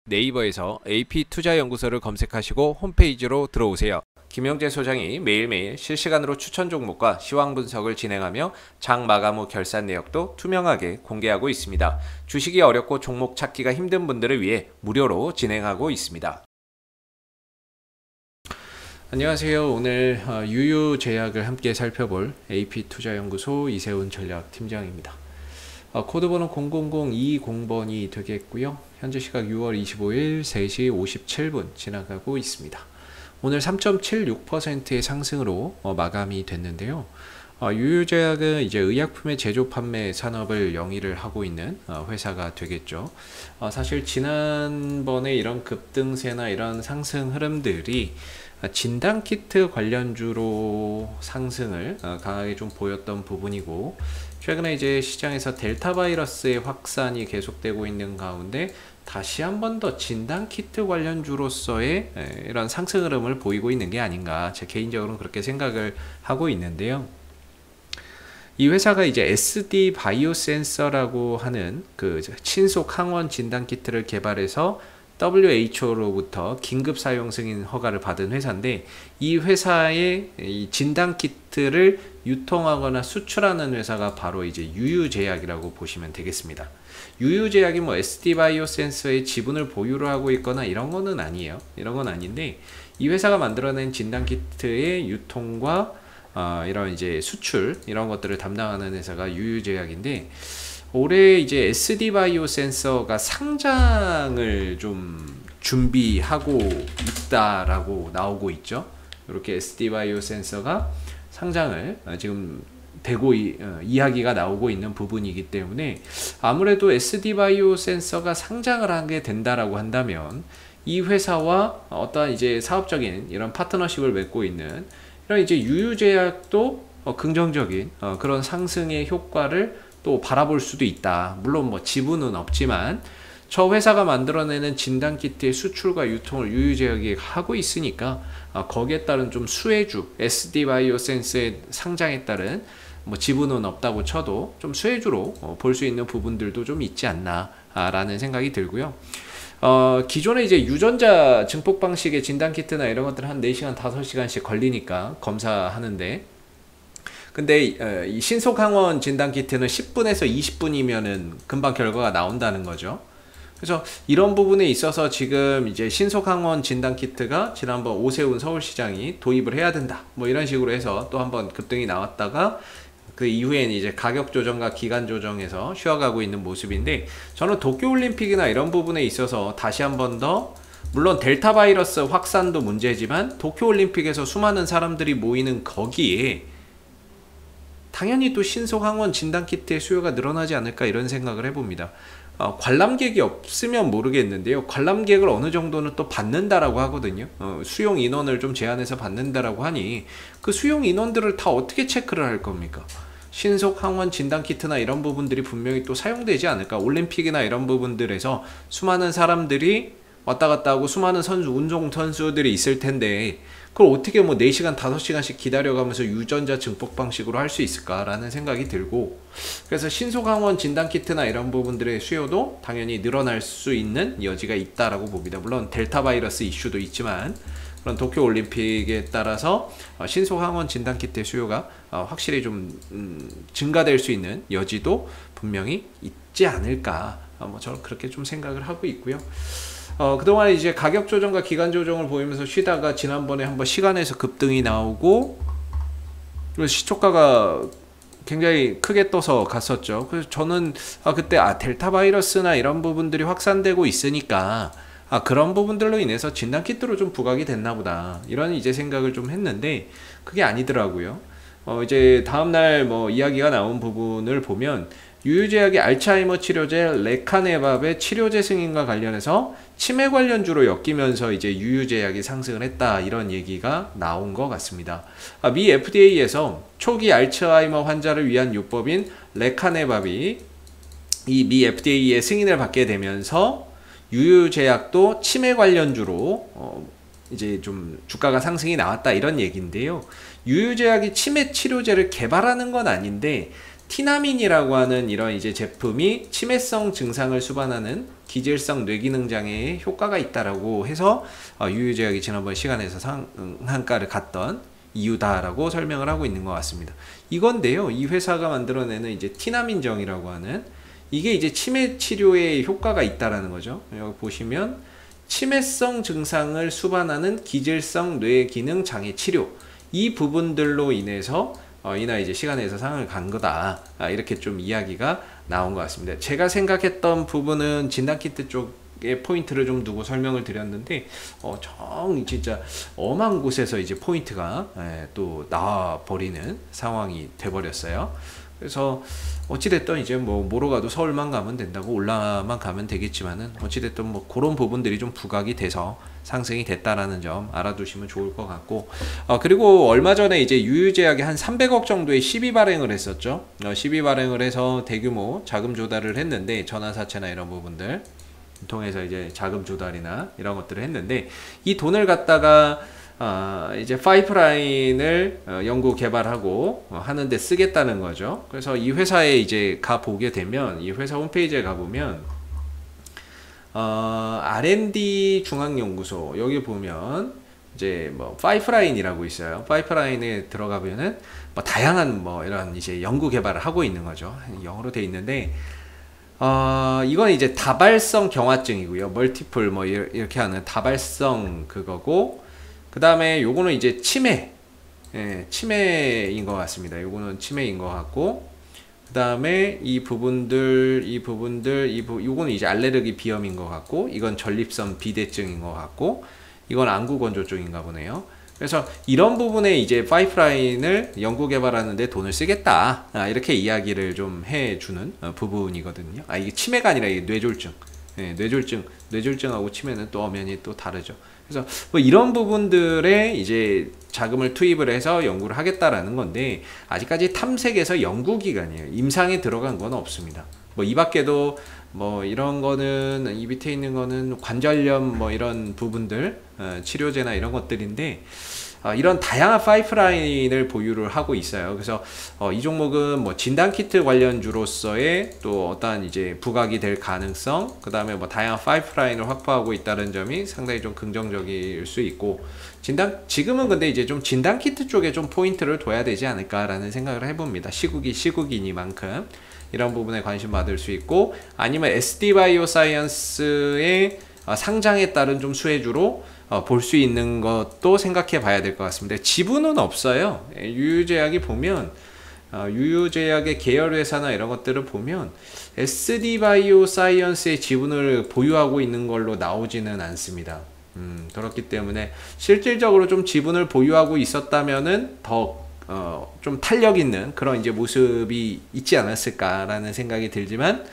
네이버에서 AP투자연구소를 검색하시고 홈페이지로 들어오세요. 김영재 소장이 매일매일 실시간으로 추천 종목과 시황 분석을 진행하며 장 마감 후 결산 내역도 투명하게 공개하고 있습니다. 주식이 어렵고 종목 찾기가 힘든 분들을 위해 무료로 진행하고 있습니다. 안녕하세요. 오늘 유유제약을 함께 살펴볼 AP투자연구소 이세훈 전략팀장입니다. 코드번호 000220번이 되겠고요. 현재 시각 6월 25일 3시 57분 지나가고 있습니다. 오늘 3.76%의 상승으로 마감이 됐는데요. 유유제약은 이제 의약품의 제조 판매 산업을 영위를 하고 있는 회사가 되겠죠. 사실 지난번에 이런 급등세나 이런 상승 흐름들이 진단키트 관련주로 상승을 강하게 좀 보였던 부분이고, 최근에 이제 시장에서 델타 바이러스의 확산이 계속되고 있는 가운데 다시 한 번 더 진단키트 관련주로서의 이런 상승 흐름을 보이고 있는 게 아닌가, 제 개인적으로는 그렇게 생각을 하고 있는데요. 이 회사가 이제 SD 바이오센서라고 하는 그 친속 항원 진단키트를 개발해서 WHO로부터 긴급 사용 승인 허가를 받은 회사인데, 이 회사의 이 진단키트를 유통하거나 수출하는 회사가 바로 이제 유유제약이라고 보시면 되겠습니다. 유유제약이 뭐 SD 바이오센서의 지분을 보유를 하고 있거나 이런 거는 아니에요. 이런 건 아닌데, 이 회사가 만들어낸 진단키트의 유통과 이런 이제 수출 이런 것들을 담당하는 회사가 유유제약인데, 올해 이제 SD 바이오 센서가 상장을 좀 준비하고 있다라고 나오고 있죠. 이렇게 SD 바이오 센서가 상장을 지금 되고 이야기가 나오고 있는 부분이기 때문에, 아무래도 SD 바이오 센서가 상장을 하게 된다라고 한다면 이 회사와 어떠한 이제 사업적인 이런 파트너십을 맺고 있는 이런 이제 유유제약도 긍정적인 그런 상승의 효과를 또 바라볼 수도 있다. 물론 뭐 지분은 없지만 저 회사가 만들어내는 진단키트의 수출과 유통을 유유제약이 하고 있으니까 거기에 따른 좀 수혜주, SD 바이오센스의 상장에 따른 뭐 지분은 없다고 쳐도 좀 수혜주로 볼 수 있는 부분들도 좀 있지 않나 라는 생각이 들고요. 기존에 이제 유전자 증폭 방식의 진단키트나 이런 것들은 한 4시간, 5시간씩 걸리니까 검사하는데, 근데 이 신속항원 진단키트는 10분에서 20분이면은 금방 결과가 나온다는 거죠. 그래서 이런 부분에 있어서 지금 이제 신속항원 진단키트가 지난번 오세훈 서울시장이 도입을 해야 된다, 뭐 이런 식으로 해서 또 한번 급등이 나왔다가 그 이후에는 이제 가격 조정과 기간 조정에서 쉬어가고 있는 모습인데, 저는 도쿄올림픽이나 이런 부분에 있어서 다시 한 번 더, 물론 델타 바이러스 확산도 문제지만 도쿄올림픽에서 수많은 사람들이 모이는 거기에 당연히 또 신속항원 진단키트의 수요가 늘어나지 않을까, 이런 생각을 해봅니다. 관람객이 없으면 모르겠는데요, 관람객을 어느 정도는 또 받는다라고 하거든요. 수용 인원을 좀 제한해서 받는다라고 하니 그 수용 인원들을 다 어떻게 체크를 할 겁니까? 신속항원 진단키트나 이런 부분들이 분명히 또 사용되지 않을까. 올림픽이나 이런 부분들에서 수많은 사람들이 왔다 갔다 하고 수많은 운동선수들이 있을 텐데, 그걸 어떻게 뭐 4시간, 5시간씩 기다려가면서 유전자 증폭 방식으로 할 수 있을까라는 생각이 들고, 그래서 신속항원 진단키트나 이런 부분들의 수요도 당연히 늘어날 수 있는 여지가 있다라고 봅니다. 물론 델타 바이러스 이슈도 있지만, 그런 도쿄올림픽에 따라서 신속항원 진단키트의 수요가 확실히 좀 증가될 수 있는 여지도 분명히 있지 않을까, 뭐 저는 그렇게 좀 생각을 하고 있고요. 그동안 이제 가격 조정과 기간 조정을 보이면서 쉬다가 지난번에 한번 시간에서 급등이 나오고, 그래서 시초가가 굉장히 크게 떠서 갔었죠. 그래서 저는 그때 델타 바이러스나 이런 부분들이 확산되고 있으니까 그런 부분들로 인해서 진단키트로 좀 부각이 됐나 보다, 이런 이제 생각을 좀 했는데, 그게 아니더라고요. 이제 다음날 뭐 이야기가 나온 부분을 보면, 유유제약의 알츠하이머 치료제 레카네밥의 치료제 승인과 관련해서 치매 관련주로 엮이면서 이제 유유제약이 상승을 했다, 이런 얘기가 나온 것 같습니다. 미 FDA에서 초기 알츠하이머 환자를 위한 요법인 레카네밥이 이 미 FDA의 승인을 받게 되면서 유유제약도 치매 관련주로 이제 좀 주가가 상승이 나왔다, 이런 얘기인데요. 유유제약이 치매 치료제를 개발하는 건 아닌데 티나민이라고 하는 이런 이제 제품이 치매성 증상을 수반하는 기질성 뇌기능 장애에 효과가 있다라고 해서 유유제약이 지난번 시간에서 상한가를 갔던 이유다라고 설명을 하고 있는 것 같습니다. 이건데요, 이 회사가 만들어내는 이제 티나민정이라고 하는 이게 이제 치매 치료에 효과가 있다라는 거죠. 여기 보시면 치매성 증상을 수반하는 기질성 뇌기능 장애 치료, 이 부분들로 인해서 이나 이제 시간에서 상을 간 거다, 이렇게 좀 이야기가 나온 것 같습니다. 제가 생각했던 부분은 진단키트 쪽에 포인트를 좀 두고 설명을 드렸는데 정 진짜 엄한 곳에서 이제 포인트가 또 나와 버리는 상황이 돼 버렸어요. 그래서 어찌됐든 이제 뭐 뭐로 가도 서울만 가면 된다고, 올라만 가면 되겠지만은 어찌됐든 뭐 그런 부분들이 좀 부각이 돼서 상승이 됐다라는 점 알아두시면 좋을 것 같고, 그리고 얼마 전에 이제 유유제약이 한 300억 정도의 시비 발행을 했었죠. 시비 발행을 해서 대규모 자금 조달을 했는데, 전환사채나 이런 부분들 통해서 이제 자금 조달이나 이런 것들을 했는데, 이 돈을 갖다가 이제 파이프라인을 연구 개발하고 하는데 쓰겠다는 거죠. 그래서 이 회사에 이제 가 보게 되면, 이 회사 홈페이지에 가 보면 R&D 중앙연구소, 여기 보면 이제 뭐 파이프라인이라고 있어요. 파이프라인에 들어가면은 뭐 다양한 뭐 이런 이제 연구 개발을 하고 있는 거죠. 영어로 돼 있는데 이건 이제 다발성 경화증이고요. 멀티플 뭐 이렇게 하는 다발성 그거고, 그 다음에 요거는 이제 치매, 치매인 것 같습니다. 요거는 치매인 것 같고, 그 다음에 이 부분들, 요거는 이제 알레르기 비염인 것 같고, 이건 전립선 비대증인 것 같고, 이건 안구건조증인가 보네요. 그래서 이런 부분에 이제 파이프라인을 연구 개발하는데 돈을 쓰겠다, 이렇게 이야기를 좀 해주는 부분이거든요. 이게 치매가 아니라 이게 뇌졸중. 뇌졸중하고 치매는 또 엄연히 또 다르죠. 그래서 뭐 이런 부분들에 이제 자금을 투입을 해서 연구를 하겠다라는 건데, 아직까지 탐색에서 연구기간이에요. 임상에 들어간 건 없습니다. 뭐 이 밖에도 뭐 이런 거는, 이 밑에 있는 거는 관절염 뭐 이런 부분들, 치료제나 이런 것들인데, 이런 다양한 파이프라인을 보유를 하고 있어요. 그래서 이 종목은 뭐 진단키트 관련주로서의 또 어떠한 이제 부각이 될 가능성, 그 다음에 뭐 다양한 파이프라인을 확보하고 있다는 점이 상당히 좀 긍정적일 수 있고, 지금은 근데 이제 좀 진단키트 쪽에 좀 포인트를 둬야 되지 않을까라는 생각을 해봅니다. 시국이니만큼 이런 부분에 관심 받을 수 있고, 아니면 SD바이오사이언스의 상장에 따른 좀 수혜주로 볼 수 있는 것도 생각해 봐야 될 것 같습니다. 지분은 없어요. 유유제약이 보면, 유유제약의 계열회사나 이런 것들을 보면 SD바이오사이언스의 지분을 보유하고 있는 걸로 나오지는 않습니다. 그렇기 때문에 실질적으로 좀 지분을 보유하고 있었다면은 더 좀 탄력 있는 그런 이제 모습이 있지 않았을까라는 생각이 들지만,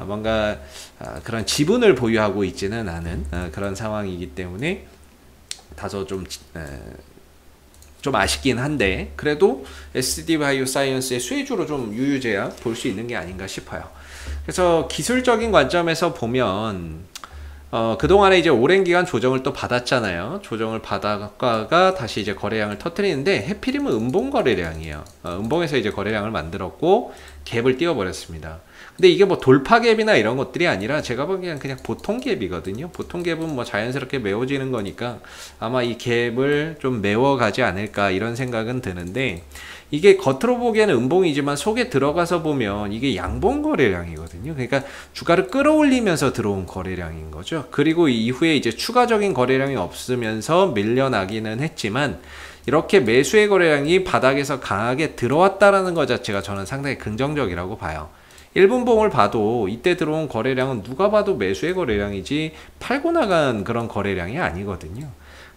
뭔가 그런 지분을 보유하고 있지는 않은 그런 상황이기 때문에 다소 좀 아쉽긴 한데, 그래도 SD바이오사이언스의 수혜주로 좀 유유제약 볼 수 있는 게 아닌가 싶어요. 그래서 기술적인 관점에서 보면 그동안에 이제 오랜 기간 조정을 또 받았잖아요. 조정을 받아가 다시 이제 거래량을 터뜨리는데, 해필이면 음봉 거래량이에요. 음봉에서 이제 거래량을 만들었고 갭을 띄워버렸습니다. 근데 이게 뭐 돌파 갭이나 이런 것들이 아니라 제가 보기엔 그냥 보통 갭이거든요. 보통 갭은 뭐 자연스럽게 메워지는 거니까 아마 이 갭을 좀 메워가지 않을까, 이런 생각은 드는데, 이게 겉으로 보기에는 음봉이지만 속에 들어가서 보면 이게 양봉 거래량이거든요. 그러니까 주가를 끌어올리면서 들어온 거래량인 거죠. 그리고 이후에 이제 추가적인 거래량이 없으면서 밀려나기는 했지만, 이렇게 매수의 거래량이 바닥에서 강하게 들어왔다라는 것 자체가 저는 상당히 긍정적이라고 봐요. 1분봉을 봐도 이때 들어온 거래량은 누가 봐도 매수의 거래량이지 팔고 나간 그런 거래량이 아니거든요.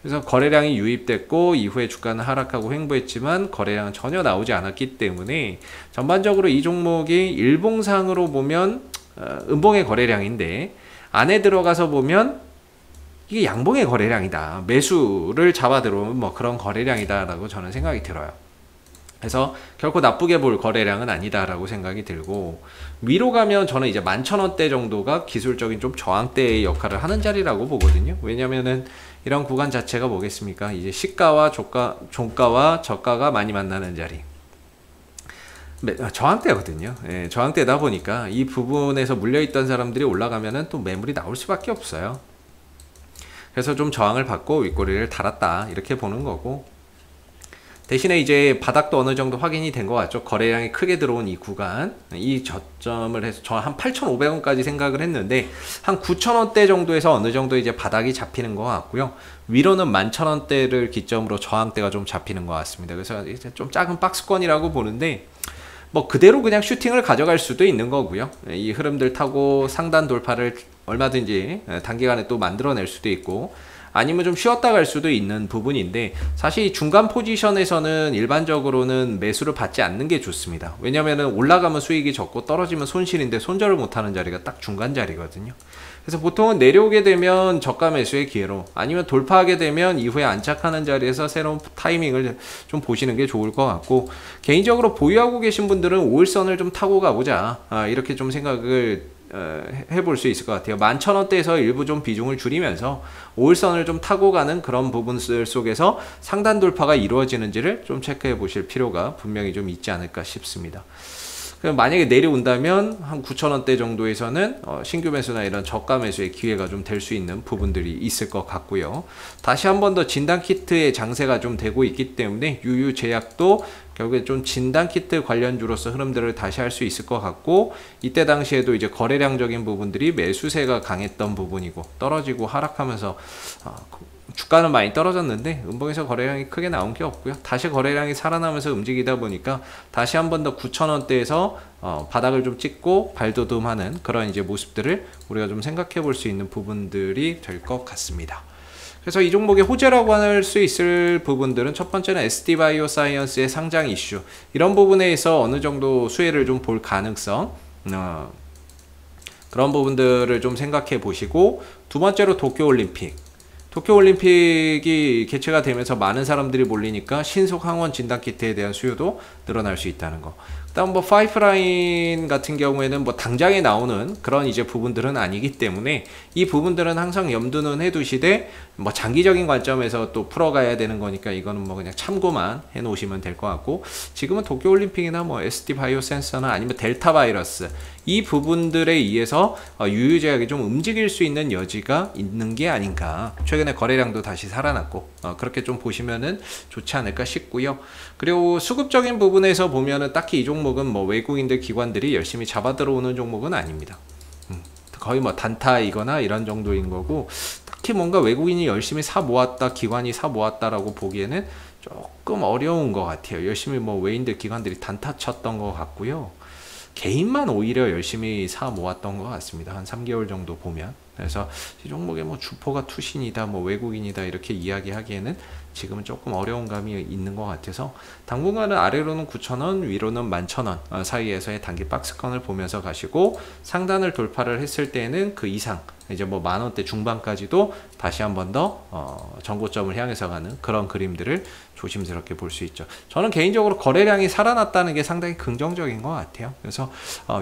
그래서 거래량이 유입됐고 이후에 주가는 하락하고 횡보했지만 거래량은 전혀 나오지 않았기 때문에, 전반적으로 이 종목이 일봉상으로 보면 음봉의 거래량인데, 안에 들어가서 보면 이게 양봉의 거래량이다, 매수를 잡아 들어오면 뭐 그런 거래량이다 라고 저는 생각이 들어요. 그래서 결코 나쁘게 볼 거래량은 아니다라고 생각이 들고, 위로 가면 저는 이제 11,000원대 정도가 기술적인 좀 저항대의 역할을 하는 자리라고 보거든요. 왜냐면은 이런 구간 자체가 뭐겠습니까? 이제 시가와 종가와 저가가 많이 만나는 자리. 저항대거든요. 예, 저항대다 보니까 이 부분에서 물려있던 사람들이 올라가면은 또 매물이 나올 수밖에 없어요. 그래서 좀 저항을 받고 윗꼬리를 달았다 이렇게 보는 거고, 대신에 이제 바닥도 어느 정도 확인이 된 것 같죠. 거래량이 크게 들어온 이 구간, 이 저점을 해서 저 한 8,500원까지 생각을 했는데 한 9,000원대 정도에서 어느 정도 이제 바닥이 잡히는 것 같고요. 위로는 11,000원대를 기점으로 저항대가 좀 잡히는 것 같습니다. 그래서 이제 좀 작은 박스권이라고 보는데, 뭐 그대로 그냥 슈팅을 가져갈 수도 있는 거고요. 이 흐름들 타고 상단 돌파를 얼마든지 단기간에 또 만들어낼 수도 있고, 아니면 좀 쉬었다 갈 수도 있는 부분인데, 사실 이 중간 포지션에서는 일반적으로는 매수를 받지 않는 게 좋습니다. 왜냐면은 올라가면 수익이 적고 떨어지면 손실인데 손절을 못하는 자리가 딱 중간 자리거든요. 그래서 보통은 내려오게 되면 저가 매수의 기회로, 아니면 돌파하게 되면 이후에 안착하는 자리에서 새로운 타이밍을 좀 보시는 게 좋을 것 같고, 개인적으로 보유하고 계신 분들은 5일선을 좀 타고 가보자, 이렇게 좀 생각을 해볼 수 있을 것 같아요. 11,000원대에서 일부 좀 비중을 줄이면서 5일선을 좀 타고 가는 그런 부분들 속에서 상단 돌파가 이루어지는지를 좀 체크해 보실 필요가 분명히 좀 있지 않을까 싶습니다. 만약에 내려온다면 한 9,000원대 정도에서는 신규 매수나 이런 저가 매수의 기회가 좀 될 수 있는 부분들이 있을 것 같고요. 다시 한 번 더 진단키트의 장세가 좀 되고 있기 때문에 유유제약도 결국에 좀 진단키트 관련주로서 흐름들을 다시 할 수 있을 것 같고, 이때 당시에도 이제 거래량적인 부분들이 매수세가 강했던 부분이고, 떨어지고 하락하면서 주가는 많이 떨어졌는데 음봉에서 거래량이 크게 나온 게 없고요. 다시 거래량이 살아나면서 움직이다 보니까 다시 한 번 더 9,000원대에서 바닥을 좀 찍고 발돋움하는 그런 이제 모습들을 우리가 좀 생각해 볼 수 있는 부분들이 될 것 같습니다. 그래서 이 종목의 호재라고 할 수 있을 부분들은, 첫 번째는 SD바이오사이언스의 상장 이슈, 이런 부분에서 어느 정도 수혜를 좀 볼 가능성, 그런 부분들을 좀 생각해 보시고, 두 번째로 도쿄올림픽. 도쿄올림픽이 개최가 되면서 많은 사람들이 몰리니까 신속 항원 진단키트에 대한 수요도 늘어날 수 있다는 거. 그다음 뭐 파이프라인 같은 경우에는 뭐 당장에 나오는 그런 이제 부분들은 아니기 때문에 이 부분들은 항상 염두는 해두시되, 뭐 장기적인 관점에서 또 풀어가야 되는 거니까 이거는 뭐 그냥 참고만 해 놓으시면 될 것 같고, 지금은 도쿄올림픽이나 뭐 SD 바이오 센서나 아니면 델타 바이러스, 이 부분들에 의해서 유유제약이 좀 움직일 수 있는 여지가 있는 게 아닌가. 최근에 거래량도 다시 살아났고, 그렇게 좀 보시면은 좋지 않을까 싶고요. 그리고 수급적인 부분에서 보면은 딱히 이 종목은 뭐 외국인들 기관들이 열심히 잡아 들어오는 종목은 아닙니다. 거의 뭐 단타이거나 이런 정도인 거고, 딱히 뭔가 외국인이 열심히 사 모았다, 기관이 사 모았다라고 보기에는 조금 어려운 것 같아요. 열심히 뭐 외인들 기관들이 단타 쳤던 것 같고요. 개인만 오히려 열심히 사 모았던 것 같습니다. 한 3개월 정도 보면. 그래서 이 종목에 뭐 주포가 투신이다, 뭐 외국인이다 이렇게 이야기하기에는 지금은 조금 어려운 감이 있는 것 같아서, 당분간은 아래로는 9,000원, 위로는 11,000원 사이에서의 단기 박스권을 보면서 가시고, 상단을 돌파를 했을 때는 그 이상 이제 뭐 만원대 중반까지도 다시 한 번 더 전고점을 향해서 가는 그런 그림들을 조심스럽게 볼 수 있죠. 저는 개인적으로 거래량이 살아났다는 게 상당히 긍정적인 것 같아요. 그래서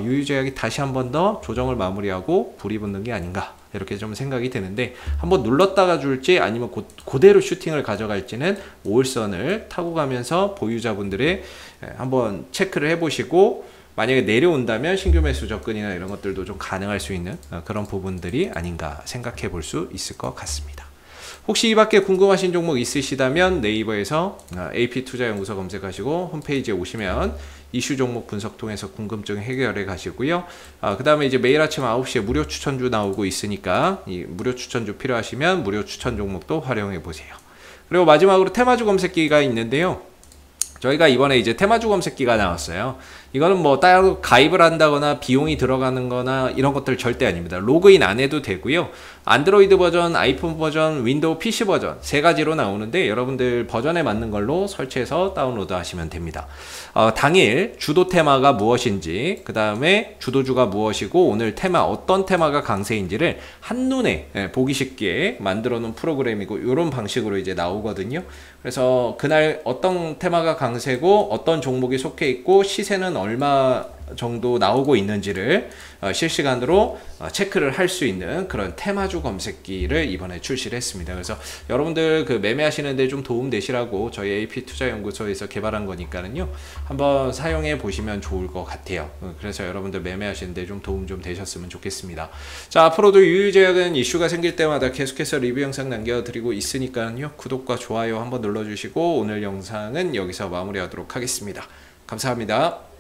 유유제약이 다시 한 번 더 조정을 마무리하고 불이 붙는 게 아닌가, 이렇게 좀 생각이 드는데, 한번 눌렀다가 줄지 아니면 그대로 슈팅을 가져갈지는 5일선을 타고 가면서 보유자분들의 한번 체크를 해보시고, 만약에 내려온다면 신규 매수 접근이나 이런 것들도 좀 가능할 수 있는 그런 부분들이 아닌가 생각해 볼 수 있을 것 같습니다. 혹시 이 밖에 궁금하신 종목 있으시다면 네이버에서 AP투자연구소 검색하시고 홈페이지에 오시면 이슈 종목 분석 통해서 궁금증 해결해 가시고요. 그 다음에 이제 매일 아침 9시에 무료 추천주 나오고 있으니까 이 무료 추천주 필요하시면 무료 추천 종목도 활용해 보세요. 그리고 마지막으로 테마주 검색기가 있는데요. 저희가 이번에 이제 테마주 검색기가 나왔어요. 이거는 뭐 따로 가입을 한다거나 비용이 들어가는 거나 이런 것들 절대 아닙니다. 로그인 안 해도 되고요. 안드로이드 버전, 아이폰 버전, 윈도우 PC 버전 세 가지로 나오는데, 여러분들 버전에 맞는 걸로 설치해서 다운로드 하시면 됩니다. 당일 주도 테마가 무엇인지, 그 다음에 주도주가 무엇이고 오늘 테마 어떤 테마가 강세인지를 한눈에 보기 쉽게 만들어 놓은 프로그램이고, 이런 방식으로 이제 나오거든요. 그래서 그날 어떤 테마가 강세고 어떤 종목이 속해 있고 시세는 정도 나오고 있는지를 실시간으로 체크를 할 수 있는 그런 테마주 검색기를 이번에 출시를 했습니다. 그래서 여러분들 그 매매하시는데 좀 도움 되시라고 저희 AP투자연구소에서 개발한 거니까는요, 한번 사용해 보시면 좋을 것 같아요. 그래서 여러분들 매매하시는데 좀 도움 좀 되셨으면 좋겠습니다. 자, 앞으로도 유유제약은 이슈가 생길 때마다 계속해서 리뷰 영상 남겨드리고 있으니까요, 구독과 좋아요 한번 눌러주시고 오늘 영상은 여기서 마무리하도록 하겠습니다. 감사합니다.